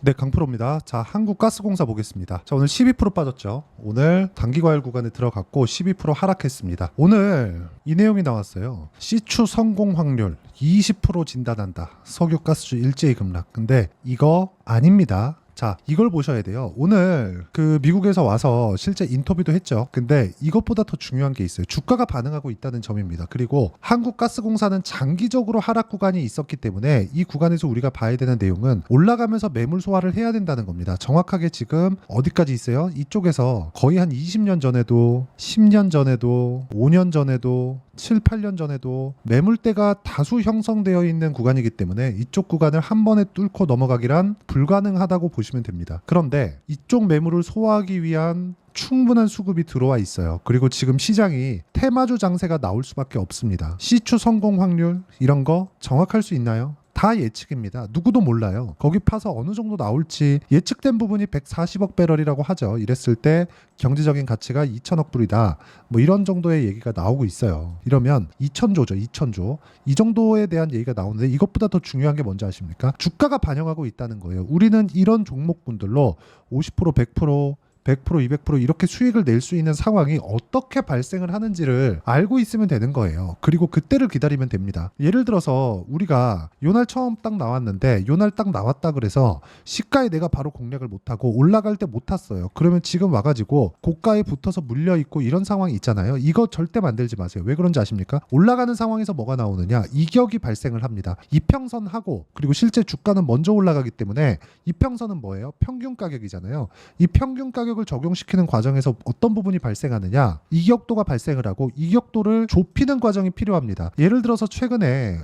네, 강프로입니다. 자, 한국가스공사 보겠습니다. 자, 오늘 12% 빠졌죠. 오늘 단기과열 구간에 들어갔고 12% 하락했습니다. 오늘 이 내용이 나왔어요. 시추 성공 확률 20% 진단한다. 석유가스주 일제히 급락. 근데 이거 아닙니다. 자, 이걸 보셔야 돼요. 오늘 그 미국에서 와서 실제 인터뷰도 했죠. 근데 이것보다 더 중요한 게 있어요. 주가가 반응하고 있다는 점입니다. 그리고 한국가스공사는 장기적으로 하락 구간이 있었기 때문에 이 구간에서 우리가 봐야 되는 내용은 올라가면서 매물 소화를 해야 된다는 겁니다. 정확하게 지금 어디까지 있어요? 이쪽에서 거의 한 20년 전에도 10년 전에도 5년 전에도 7, 8년 전에도 매물대가 다수 형성되어 있는 구간이기 때문에 이쪽 구간을 한 번에 뚫고 넘어가기란 불가능하다고 보시면 됩니다. 그런데 이쪽 매물을 소화하기 위한 충분한 수급이 들어와 있어요. 그리고 지금 시장이 테마주 장세가 나올 수밖에 없습니다. 시추 성공 확률 이런 거 정확할 수 있나요? 다 예측입니다. 누구도 몰라요. 거기 파서 어느 정도 나올지 예측된 부분이 140억 배럴이라고 하죠. 이랬을 때 경제적인 가치가 2천억 불이다. 뭐 이런 정도의 얘기가 나오고 있어요. 이러면 2천조죠. 2천조. 이 정도에 대한 얘기가 나오는데 이것보다 더 중요한 게 뭔지 아십니까? 주가가 반영하고 있다는 거예요. 우리는 이런 종목군들로 50%, 100%, 100%, 200% 이렇게 수익을 낼 수 있는 상황이 어떻게 발생을 하는지를 알고 있으면 되는 거예요. 그리고 그때를 기다리면 됩니다. 예를 들어서 우리가 요날 처음 딱 나왔는데 요날 딱 나왔다 그래서 시가에 내가 바로 공략을 못하고 올라갈 때 못 탔어요. 그러면 지금 와가지고 고가에 붙어서 물려있고 이런 상황이 있잖아요. 이거 절대 만들지 마세요. 왜 그런지 아십니까? 올라가는 상황에서 뭐가 나오느냐? 이격이 발생을 합니다. 이평선하고 그리고 실제 주가는 먼저 올라가기 때문에 이평선은 뭐예요? 평균 가격이잖아요. 이 평균 가격 을 적용시키는 과정에서 어떤 부분이 발생하느냐, 이격도가 발생을 하고 이격도를 좁히는 과정이 필요합니다. 예를 들어서 최근에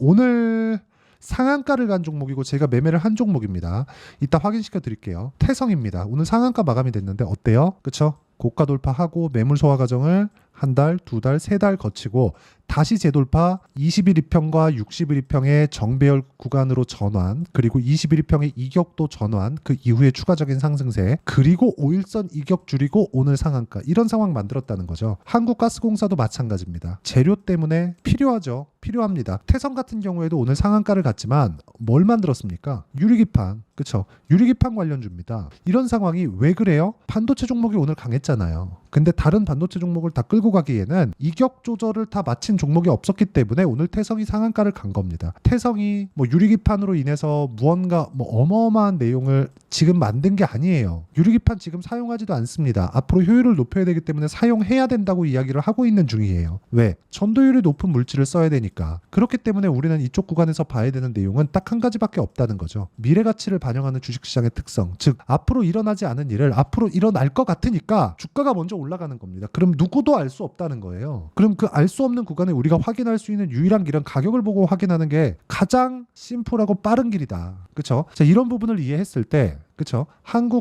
오늘 상한가를 간 종목이고 제가 매매를 한 종목입니다. 이따 확인시켜 드릴게요. 태성입니다. 오늘 상한가 마감이 됐는데 어때요? 그쵸? 고가 돌파하고 매물 소화 과정을 한 달, 두 달, 세 달 거치고 다시 재돌파 21 이평과 61 이평의 정배열 구간으로 전환, 그리고 21 이평의 이격도 전환, 그 이후에 추가적인 상승세, 그리고 5일선 이격 줄이고 오늘 상한가, 이런 상황 만들었다는 거죠. 한국가스공사도 마찬가지입니다. 재료 때문에 필요하죠. 필요합니다. 태성 같은 경우에도 오늘 상한가를 갔지만 뭘 만들었습니까? 유리기판. 그쵸? 유리기판 관련주입니다. 이런 상황이 왜 그래요? 반도체 종목이 오늘 강했잖아요. 근데 다른 반도체 종목을 다 끌고 가기에는 이격 조절을 다 마친 종목이 없었기 때문에 오늘 태성이 상한가를 간 겁니다. 태성이 뭐 유리기판으로 인해서 무언가 뭐 어마어마한 내용을 지금 만든 게 아니에요. 유리기판 지금 사용하지도 않습니다. 앞으로 효율을 높여야 되기 때문에 사용해야 된다고 이야기를 하고 있는 중이에요. 왜? 전도율이 높은 물질을 써야 되니까. 그렇기 때문에 우리는 이쪽 구간에서 봐야 되는 내용은 딱 한 가지밖에 없다는 거죠. 미래 가치를 반영하는 주식시장의 특성. 즉 앞으로 일어나지 않은 일을 앞으로 일어날 것 같으니까 주가가 먼저 올라가는 겁니다. 그럼 누구도 알 수 없다는 거예요. 그럼 그 알 수 없는 구간에 우리가 확인할 수 있는 유일한 길은 가격을 보고 확인하는 게 가장 심플하고 빠른 길이다. 그렇죠? 자, 이런 부분을 이해했을 때 그렇죠?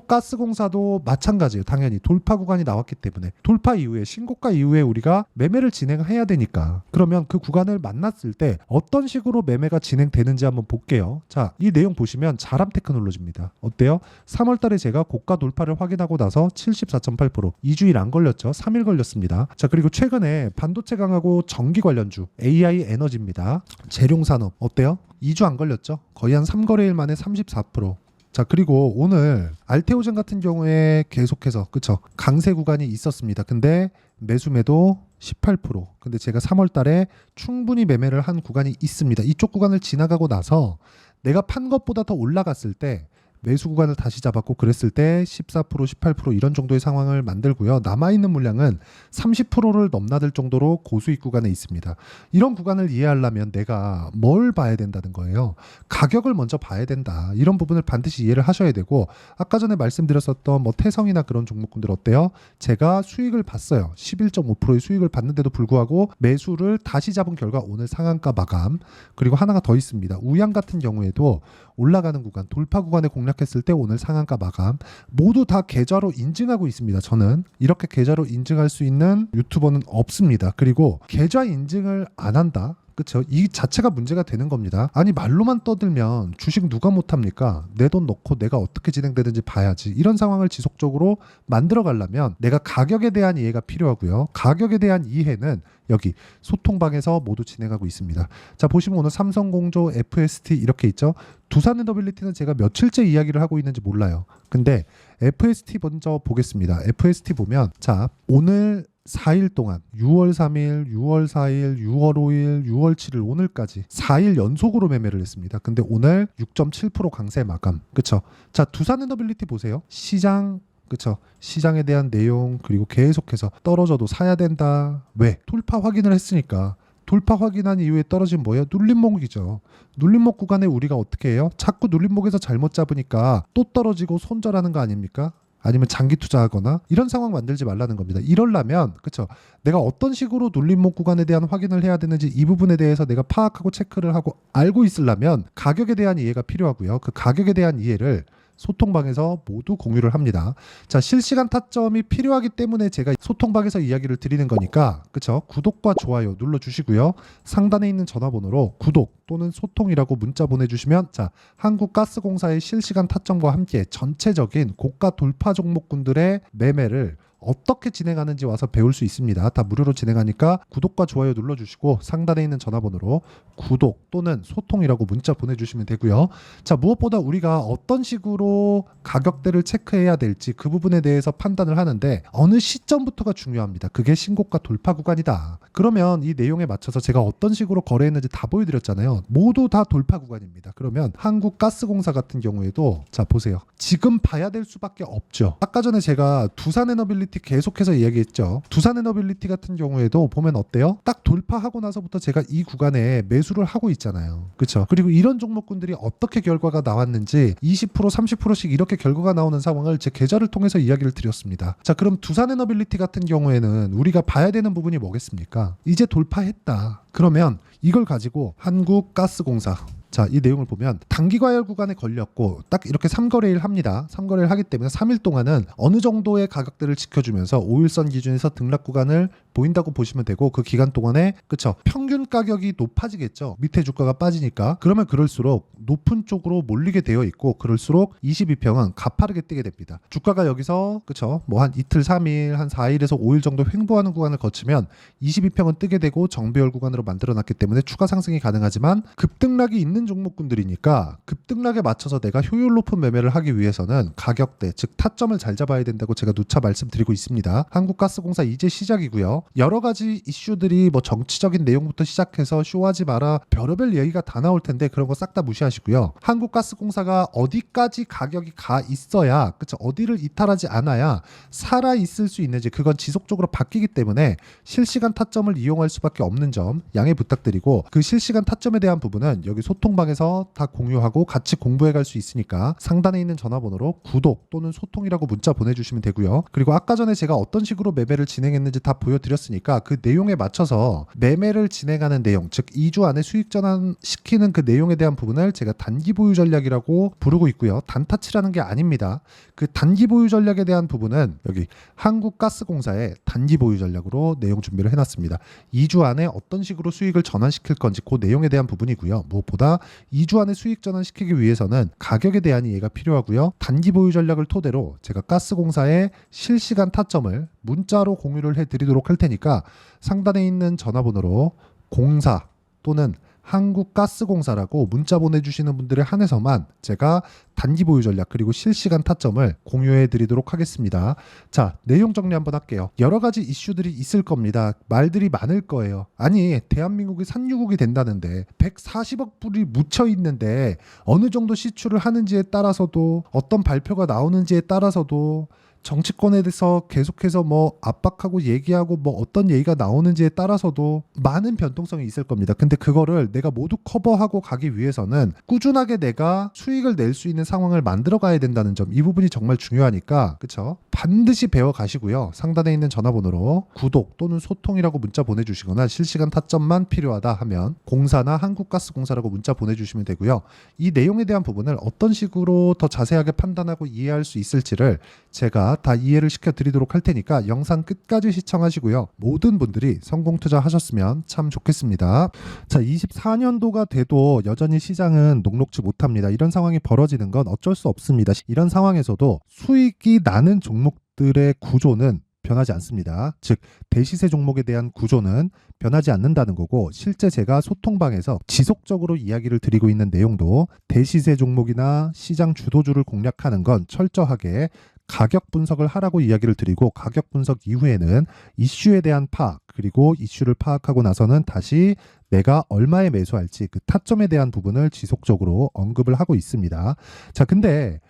한국가스공사도 마찬가지예요. 당연히 돌파 구간이 나왔기 때문에 돌파 이후에 신고가 이후에 우리가 매매를 진행해야 되니까 그러면 그 구간을 만났을 때 어떤 식으로 매매가 진행되는지 한번 볼게요. 자, 이 내용 보시면 자람 테크놀로지입니다. 어때요? 3월 달에 제가 고가 돌파를 확인하고 나서 74.8% 2주일 안 걸렸죠. 3일 걸렸습니다. 자, 그리고 최근에 반도체 강하고 전기 관련주 AI 에너지입니다. 재룡산업 어때요? 2주 안 걸렸죠. 거의 한 3거래일 만에 34%. 자, 그리고 오늘 알테오젠 같은 경우에 계속해서 그쵸 강세 구간이 있었습니다. 근데 매수매도 18%. 근데 제가 3월 달에 충분히 매매를 한 구간이 있습니다. 이쪽 구간을 지나가고 나서 내가 판 것보다 더 올라갔을 때 매수 구간을 다시 잡았고 그랬을 때 14%, 18% 이런 정도의 상황을 만들고요. 남아있는 물량은 30%를 넘나들 정도로 고수익 구간에 있습니다. 이런 구간을 이해하려면 내가 뭘 봐야 된다는 거예요. 가격을 먼저 봐야 된다. 이런 부분을 반드시 이해를 하셔야 되고 아까 전에 말씀드렸었던 뭐 태성이나 그런 종목군들 어때요? 제가 수익을 봤어요. 11.5%의 수익을 봤는데도 불구하고 매수를 다시 잡은 결과 오늘 상한가 마감. 그리고 하나가 더 있습니다. 우양 같은 경우에도 올라가는 구간, 돌파 구간에 공략했을 때 오늘 상한가 마감. 모두 다 계좌로 인증하고 있습니다. 저는 이렇게 계좌로 인증할 수 있는 유튜버는 없습니다. 그리고 계좌 인증을 안 한다? 그쵸? 이 자체가 문제가 되는 겁니다. 아니 말로만 떠들면 주식 누가 못합니까? 내 돈 넣고 내가 어떻게 진행되는지 봐야지. 이런 상황을 지속적으로 만들어 가려면 내가 가격에 대한 이해가 필요하고요. 가격에 대한 이해는 여기 소통방에서 모두 진행하고 있습니다. 자, 보시면 오늘 삼성공조, FST 이렇게 있죠. 두산에너빌리티는 제가 며칠째 이야기를 하고 있는지 몰라요. 근데 FST 먼저 보겠습니다. FST 보면 자, 오늘 4일 동안 6월 3일, 6월 4일, 6월 5일, 6월 7일 오늘까지 4일 연속으로 매매를 했습니다. 근데 오늘 6.7% 강세 마감. 그쵸? 자, 두산에너빌리티 보세요. 시장 그쵸? 시장에 대한 내용 그리고 계속해서 떨어져도 사야 된다. 왜? 돌파 확인을 했으니까. 돌파 확인한 이후에 떨어진 뭐예요? 눌림목이죠. 눌림목 구간에 우리가 어떻게 해요? 자꾸 눌림목에서 잘못 잡으니까 또 떨어지고 손절하는 거 아닙니까? 아니면 장기 투자하거나 이런 상황 만들지 말라는 겁니다. 이러려면 그쵸? 내가 어떤 식으로 눌림목 구간에 대한 확인을 해야 되는지 이 부분에 대해서 내가 파악하고 체크를 하고 알고 있으려면 가격에 대한 이해가 필요하고요. 그 가격에 대한 이해를 소통방에서 모두 공유를 합니다. 자, 실시간 타점이 필요하기 때문에 제가 소통방에서 이야기를 드리는 거니까 그쵸? 구독과 좋아요 눌러주시고요. 상단에 있는 전화번호로 구독 또는 소통이라고 문자 보내주시면 자, 한국가스공사의 실시간 타점과 함께 전체적인 고가 돌파 종목군들의 매매를 어떻게 진행하는지 와서 배울 수 있습니다. 다 무료로 진행하니까 구독과 좋아요 눌러주시고 상단에 있는 전화번호로 구독 또는 소통이라고 문자 보내주시면 되고요. 자, 무엇보다 우리가 어떤 식으로 가격대를 체크해야 될지 그 부분에 대해서 판단을 하는데 어느 시점부터가 중요합니다. 그게 신고가 돌파 구간이다. 그러면 이 내용에 맞춰서 제가 어떤 식으로 거래했는지 다 보여드렸잖아요. 모두 다 돌파 구간입니다. 그러면 한국가스공사 같은 경우에도 자, 보세요. 지금 봐야 될 수밖에 없죠. 아까 전에 제가 두산에너빌리티 계속해서 이야기했죠. 두산에너빌리티 같은 경우에도 보면 어때요? 딱 돌파하고 나서부터 제가 이 구간에 매수를 하고 있잖아요. 그렇죠? 그리고 이런 종목군들이 어떻게 결과가 나왔는지 20% 30%씩 이렇게 결과가 나오는 상황을 제 계좌를 통해서 이야기를 드렸습니다. 자, 그럼 두산에너빌리티 같은 경우에는 우리가 봐야 되는 부분이 뭐겠습니까? 이제 돌파했다. 그러면 이걸 가지고 한국가스공사 자, 이 내용을 보면 단기 과열 구간에 걸렸고 딱 이렇게 3거래일 합니다. 3거래일 하기 때문에 3일 동안은 어느 정도의 가격대를 지켜주면서 5일선 기준에서 등락 구간을 보인다고 보시면 되고 그 기간 동안에 그쵸 평균 가격이 높아지겠죠. 밑에 주가가 빠지니까 그러면 그럴수록 높은 쪽으로 몰리게 되어 있고 그럴수록 22평은 가파르게 뛰게 됩니다. 주가가 여기서 그쵸 뭐 한 이틀 3일 한 4일에서 5일 정도 횡보하는 구간을 거치면 22평은 뜨게 되고 정배열 구간으로 만들어놨기 때문에 추가 상승이 가능하지만 급등락이 있는 종목군들이니까 급등락에 맞춰서 내가 효율 높은 매매를 하기 위해서는 가격대 즉 타점을 잘 잡아야 된다고 제가 누차 말씀드리고 있습니다. 한국가스공사 이제 시작이고요. 여러 가지 이슈들이 뭐 정치적인 내용부터 시작해서 쇼하지 마라 별의별 얘기가 다 나올 텐데 그런 거 싹 다 무시하시고요. 한국가스공사가 어디까지 가격이 가 있어야 그쵸 어디를 이탈하지 않아야 살아 있을 수 있는지 그건 지속적으로 바뀌기 때문에 실시간 타점을 이용할 수밖에 없는 점 양해 부탁드리고 그 실시간 타점에 대한 부분은 여기 소통방에서 다 공유하고 같이 공부해 갈 수 있으니까 상단에 있는 전화번호로 구독 또는 소통이라고 문자 보내주시면 되고요. 그리고 아까 전에 제가 어떤 식으로 매매를 진행했는지 다 보여드렸으니까 그 내용에 맞춰서 매매를 진행하는 내용 즉 2주 안에 수익 전환시키는 그 내용에 대한 부분을 제가 단기 보유 전략이라고 부르고 있고요. 단타치라는 게 아닙니다. 그 단기 보유 전략에 대한 부분은 여기 한국가스공사의 단기 보유 전략으로 내용 준비를 해놨습니다. 2주 안에 어떤 식으로 수익을 전환시킬 건지 그 내용에 대한 부분이고요. 무엇보다 2주 안에 수익 전환시키기 위해서는 가격에 대한 이해가 필요하고요. 단기 보유 전략을 토대로 제가 가스공사의 실시간 타점을 문자로 공유를 해드리도록 할 테니까 상단에 있는 전화번호로 공사 또는 한국가스공사라고 문자 보내주시는 분들에 한해서만 제가 단기 보유 전략 그리고 실시간 타점을 공유해 드리도록 하겠습니다. 자, 내용 정리 한번 할게요. 여러 가지 이슈들이 있을 겁니다. 말들이 많을 거예요. 아니 대한민국이 산유국이 된다는데 140억 불이 묻혀 있는데 어느 정도 시추를 하는지에 따라서도 어떤 발표가 나오는지에 따라서도 정치권에 대해서 계속해서 뭐 압박하고 얘기하고 뭐 어떤 얘기가 나오는지에 따라서도 많은 변동성이 있을 겁니다. 근데 그거를 내가 모두 커버하고 가기 위해서는 꾸준하게 내가 수익을 낼 수 있는 상황을 만들어 가야 된다는 점 이 부분이 정말 중요하니까 그쵸? 반드시 배워 가시고요. 상단에 있는 전화번호로 구독 또는 소통이라고 문자 보내주시거나 실시간 타점만 필요하다 하면 공사나 한국가스공사라고 문자 보내주시면 되고요. 이 내용에 대한 부분을 어떤 식으로 더 자세하게 판단하고 이해할 수 있을지를 제가 다 이해를 시켜드리도록 할 테니까 영상 끝까지 시청하시고요. 모든 분들이 성공 투자하셨으면 참 좋겠습니다. 자, 24년도가 돼도 여전히 시장은 녹록지 못합니다. 이런 상황이 벌어지는 건 어쩔 수 없습니다. 이런 상황에서도 수익이 나는 종목들의 구조는 변하지 않습니다. 즉 대시세 종목에 대한 구조는 변하지 않는다는 거고, 실제 제가 소통방에서 지속적으로 이야기를 드리고 있는 내용도 대시세 종목이나 시장 주도주를 공략하는 건 철저하게 가격 분석을 하라고 이야기를 드리고, 가격 분석 이후에는 이슈에 대한 파악, 그리고 이슈를 파악하고 나서는 다시 내가 얼마에 매수할지 그 타점에 대한 부분을 지속적으로 언급을 하고 있습니다. 자, 근데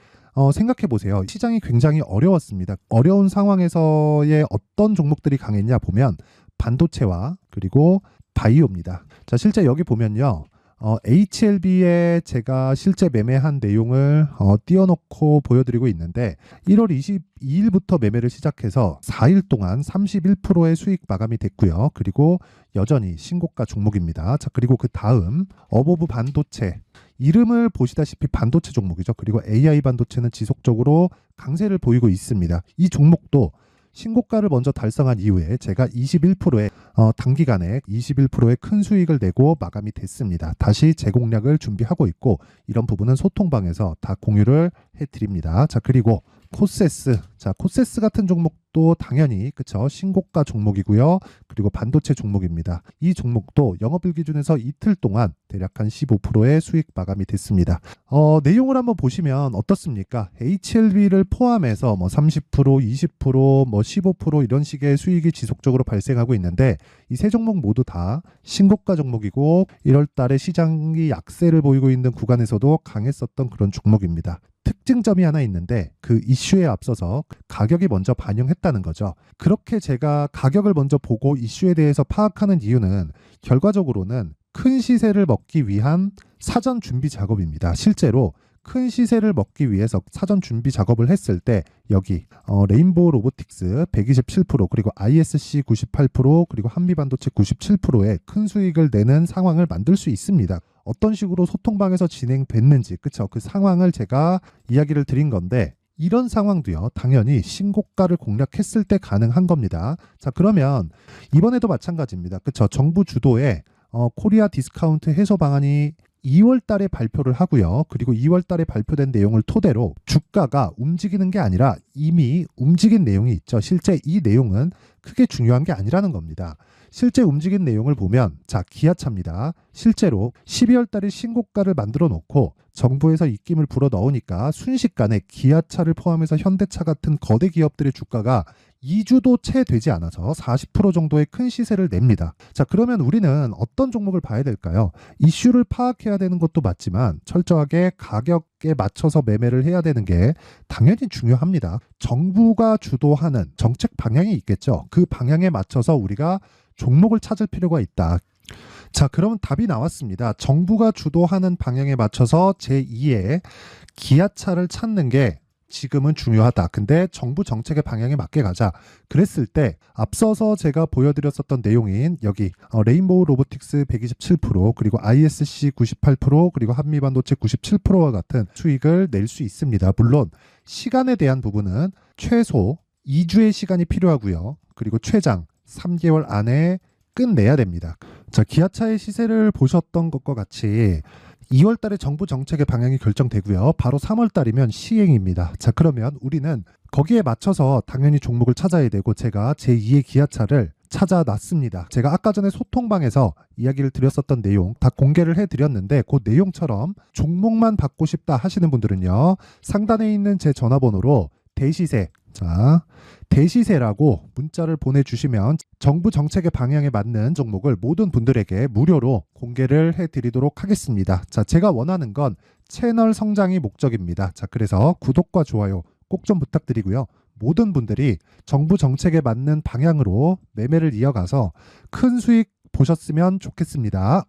생각해 보세요. 시장이 굉장히 어려웠습니다. 어려운 상황에서의 어떤 종목들이 강했냐 보면 반도체와 그리고 바이오입니다. 자, 실제 여기 보면요. HLB에 제가 실제 매매한 내용을 띄워놓고 보여드리고 있는데 1월 22일부터 매매를 시작해서 4일 동안 31%의 수익 마감이 됐고요. 그리고 여전히 신고가 종목입니다. 자, 그리고 그 다음 어보브 반도체, 이름을 보시다시피 반도체 종목이죠. 그리고 AI 반도체는 지속적으로 강세를 보이고 있습니다. 이 종목도 신고가를 먼저 달성한 이후에 제가 21%의 단기간에 21%의 큰 수익을 내고 마감이 됐습니다. 다시 재공략을 준비하고 있고, 이런 부분은 소통방에서 다 공유를 해드립니다. 자, 그리고 코세스. 자, 코세스 같은 종목도 당연히 그쵸, 신고가 종목이고요. 그리고 반도체 종목입니다. 이 종목도 영업일 기준에서 이틀 동안 대략 한 15%의 수익 마감이 됐습니다. 내용을 한번 보시면 어떻습니까? HLB를 포함해서 뭐 30%, 20%, 뭐 15% 이런 식의 수익이 지속적으로 발생하고 있는데, 이 세 종목 모두 다 신고가 종목이고 1월 달에 시장이 약세를 보이고 있는 구간에서도 강했었던 그런 종목입니다. 특징점이 하나 있는데 그 이슈에 앞서서 가격이 먼저 반영했다는 거죠. 그렇게 제가 가격을 먼저 보고 이슈에 대해서 파악하는 이유는 결과적으로는 큰 시세를 먹기 위한 사전 준비 작업입니다. 실제로 큰 시세를 먹기 위해서 사전 준비 작업을 했을 때 여기 레인보우 로보틱스 127%, 그리고 ISC 98%, 그리고 한미반도체 97%의 큰 수익을 내는 상황을 만들 수 있습니다. 어떤 식으로 소통방에서 진행됐는지, 그쵸? 그 상황을 제가 이야기를 드린 건데, 이런 상황도요, 당연히 신고가를 공략했을 때 가능한 겁니다. 자, 그러면 이번에도 마찬가지입니다. 그쵸? 정부 주도의 코리아 디스카운트 해소 방안이 2월 달에 발표를 하고요. 그리고 2월 달에 발표된 내용을 토대로 주가가 움직이는 게 아니라 이미 움직인 내용이 있죠. 실제 이 내용은 크게 중요한 게 아니라는 겁니다. 실제 움직인 내용을 보면, 자, 기아차입니다. 실제로 12월 달에 신고가를 만들어 놓고 정부에서 입김을 불어 넣으니까 순식간에 기아차를 포함해서 현대차 같은 거대 기업들의 주가가 2주도 채 되지 않아서 40% 정도의 큰 시세를 냅니다. 자, 그러면 우리는 어떤 종목을 봐야 될까요? 이슈를 파악해야 되는 것도 맞지만 철저하게 가격에 맞춰서 매매를 해야 되는 게 당연히 중요합니다. 정부가 주도하는 정책 방향이 있겠죠. 그 방향에 맞춰서 우리가 종목을 찾을 필요가 있다. 자, 그러면 답이 나왔습니다. 정부가 주도하는 방향에 맞춰서 제2의 기아차를 찾는 게 지금은 중요하다. 근데 정부 정책의 방향에 맞게 가자. 그랬을 때 앞서서 제가 보여드렸었던 내용인 여기 레인보우 로보틱스 127%, 그리고 ISC 98%, 그리고 한미반도체 97%와 같은 수익을 낼 수 있습니다. 물론 시간에 대한 부분은 최소 2주의 시간이 필요하고요. 그리고 최장 3개월 안에 끝내야 됩니다. 자, 기아차의 시세를 보셨던 것과 같이 2월 달에 정부 정책의 방향이 결정되고요. 바로 3월 달이면 시행입니다. 자, 그러면 우리는 거기에 맞춰서 당연히 종목을 찾아야 되고, 제가 제2의 기아차를 찾아놨습니다. 제가 아까 전에 소통방에서 이야기를 드렸었던 내용 다 공개를 해드렸는데, 그 내용처럼 종목만 받고 싶다 하시는 분들은요, 상단에 있는 제 전화번호로 대시세, 자, 대시세라고 문자를 보내주시면 정부 정책의 방향에 맞는 종목을 모든 분들에게 무료로 공개를 해드리도록 하겠습니다. 자, 제가 원하는 건 채널 성장이 목적입니다. 자, 그래서 구독과 좋아요 꼭 좀 부탁드리고요. 모든 분들이 정부 정책에 맞는 방향으로 매매를 이어가서 큰 수익 보셨으면 좋겠습니다.